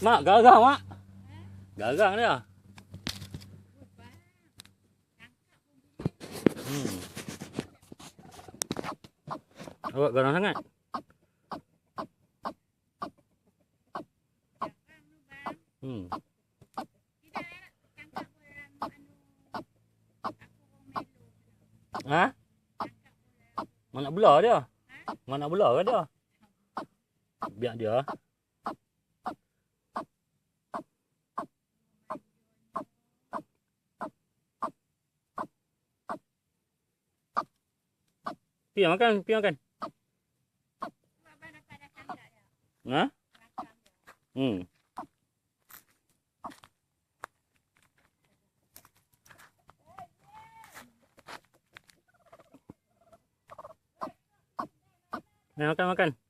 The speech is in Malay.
Mak, garang mak. Garang dia. Awak garang sangat. Ha? Mana belah dia? Mana belah ke dia? Biar dia. Pergi makan, pergi makan. Ha? Makan makan.